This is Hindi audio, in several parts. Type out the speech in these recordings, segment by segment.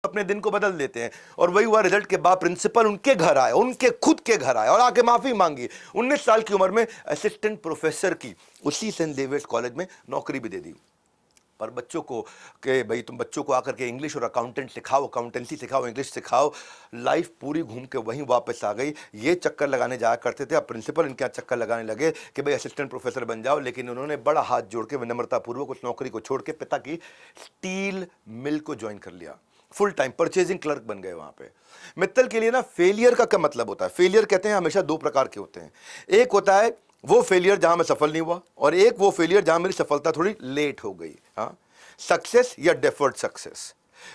अपने दिन को बदल देते हैं। और वही हुआ, रिजल्ट के बाद प्रिंसिपल उनके घर आए, उनके खुद के घर आए और आके माफी मांगी। 19 साल की उम्र में असिस्टेंट प्रोफेसर की उसी सेंट डेविड्स कॉलेज में नौकरी भी दे दी। पर बच्चों को कि भाई तुम बच्चों को आकर के इंग्लिश और अकाउंटेंट सिखाओ, अकाउंटेंसी सिखाओ, इंग्लिश सिखाओ, लाइफ पूरी घूम के वहीं वापस आ गई। ये चक्कर लगाने जाया करते थे, अब प्रिंसिपल इनके यहाँ चक्कर लगाने लगे कि भाई असिस्टेंट प्रोफेसर बन जाओ। लेकिन उन्होंने बड़ा हाथ जोड़ के विनम्रतापूर्वक उस नौकरी को छोड़ के पिता की स्टील मिल को ज्वाइन कर लिया, फुल टाइम परचेजिंग क्लर्क बन गए वहां पे। मित्तल के लिए ना फेलियर का क्या मतलब होता है? फेलियर कहते हैं हमेशा दो प्रकार के होते हैं। एक होता है वो फेलियर जहां मैं सफल नहीं हुआ, और एक वो फेलियर जहां मेरी सफलता थोड़ी लेट हो गई। हाँ, सक्सेस या डेफर्ड सक्सेस।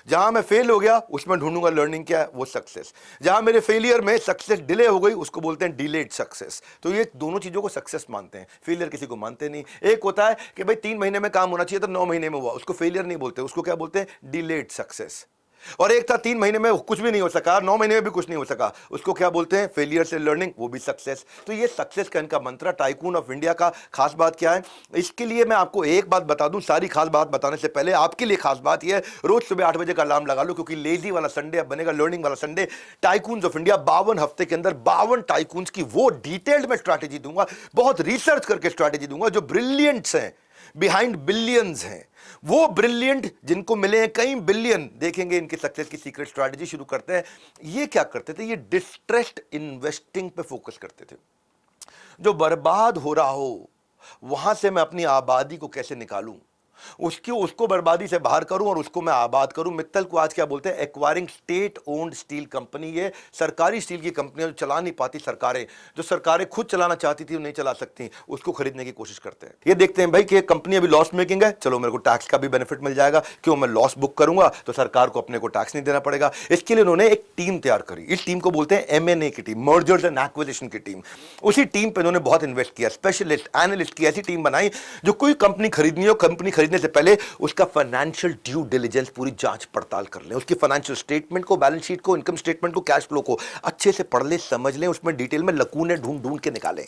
जहां मैं फेल हो गया उसमें ढूंढूंगा लर्निंग क्या है, वो सक्सेस। जहां मेरे फेलियर में सक्सेस डिले हो गई उसको बोलते हैं डिलेड सक्सेस। तो ये दोनों चीजों को सक्सेस मानते हैं, फेलियर किसी को मानते नहीं। एक होता है कि भाई 3 महीने में काम होना चाहिए तो 9 महीने में हुआ, उसको फेलियर नहीं बोलते, उसको क्या बोलते हैं? Delayed success. और एक था 3 महीने में कुछ भी नहीं हो सका, 9 महीने में भी कुछ नहीं हो सका, उसको क्या बोलते हैं? फेलियर से लर्निंग, वो भी सक्सेस। तो ये सक्सेस का इनका मंत्र। टाइकून ऑफ इंडिया का खास बात क्या है? इसके लिए मैं आपको एक बात बता दूं, सारी खास बात बताने से पहले आपके लिए खास बात यह है, रोज सुबह 8 बजे का अलार्म लगा लो, क्योंकि लेजी वाला संडे अब बनेगा लर्निंग वाला संडे। टाइकून्स ऑफ इंडिया 52 हफ्ते के अंदर 52 टाइकून्स की वो डिटेल्ड में स्ट्रैटेजी दूंगा, बहुत रिसर्च करके स्ट्रैटेजी दूंगा, जो ब्रिलियंट्स हैं, बिहाइंड बिलियंस हैं, वो ब्रिलियंट जिनको मिले हैं कई बिलियन। देखेंगे इनके सक्सेस की सीक्रेट स्ट्रैटेजी। शुरू करते हैं। ये क्या करते थे? ये डिस्ट्रेस्ड इन्वेस्टिंग पे फोकस करते थे। जो बर्बाद हो रहा हो वहां से मैं अपनी आबादी को कैसे निकालूं, उसको बर्बादी से बाहर करूं और उसको मैं आबाद करूं। मित्तल को आज क्या बोलते हैं? Acquiring state owned steel company. ये सरकारी स्टील की कंपनियां जो चला नहीं पाती सरकारें, जो सरकारें खुद चलाना चाहती थी वो नहीं चला सकती, उसको खरीदने की कोशिश करते हैं। ये देखते हैं भाई कि कंपनी अभी लॉस मेकिंग है, चलो मेरे को टैक्स का भी बेनिफिट मिल जाएगा, क्यों? मैं लॉस बुक करूंगा तो सरकार को अपने को टैक्स नहीं देना पड़ेगा। इसके लिए उन्होंने एक टीम तैयार करी। इस टीम को बोलते हैं M&A की टीम, मर्जर्स एंड एक्विजिशन की टीम। उसी टीम पे उन्होंने बहुत इन्वेस्ट किया, स्पेशलिस्ट एनालिस्ट की ऐसी टीम बनाई जो कोई कंपनी खरीदनी हो, कंपनी खरीदने से पहले उसका फाइनेंशियल ड्यू डिलिजेंस, पूरी जांच पड़ताल कर लें, उसकी फाइनेंशियल स्टेटमेंट को, बैलेंस शीट को, इनकम स्टेटमेंट को, कैश फ्लो को अच्छे से पढ़ लें, समझ लें, उसमें डिटेल में लकूने ढूंढ ढूंढ के निकालें,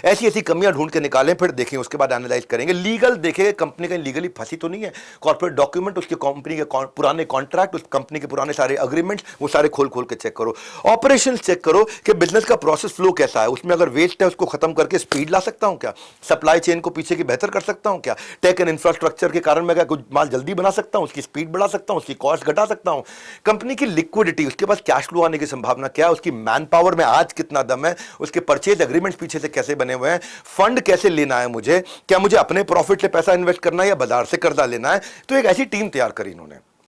ऐसी ऐसी कमियां ढूंढ के निकालें, फिर देखें, उसके बाद एनालाइज करेंगे। लीगल देखें कंपनी कहीं लीगली फंसी तो नहीं है, कॉर्पोरेट डॉक्यूमेंट, उसके कंपनी के पुराने कॉन्ट्रैक्ट, उस कंपनी के पुराने सारे अग्रीमेंट्स, वो सारे खोल खोल के चेक करो। ऑपरेशंस चेक करो कि बिजनेस का प्रोसेस फ्लो कैसा है, उसमें अगर वेस्ट है उसको खत्म करके स्पीड ला सकता हूं क्या, सप्लाई चेन को पीछे की बेहतर कर सकता हूं क्या, टेक एंड इंफ्रास्ट्रक्चर के कारण मैं क्या कुछ माल जल्दी बना सकता हूं, उसकी स्पीड बढ़ा सकता हूं, उसकी कॉस्ट घटा सकता हूं, कंपनी की लिक्विडिटी, उसके पास कैश फ्लो आने की संभावना क्या है, उसकी मैन पावर में आज कितना दम है, उसके परचेज एग्रीमेंट्स पीछे से कैसे बने हुए हैं, फंड कैसे लेना है मुझे, क्या मुझे अपने प्रॉफिट से पैसा इन्वेस्ट करना है या बाजार से कर्जा लेना है। तो एक ऐसी टीम तैयार करी इन्होंने।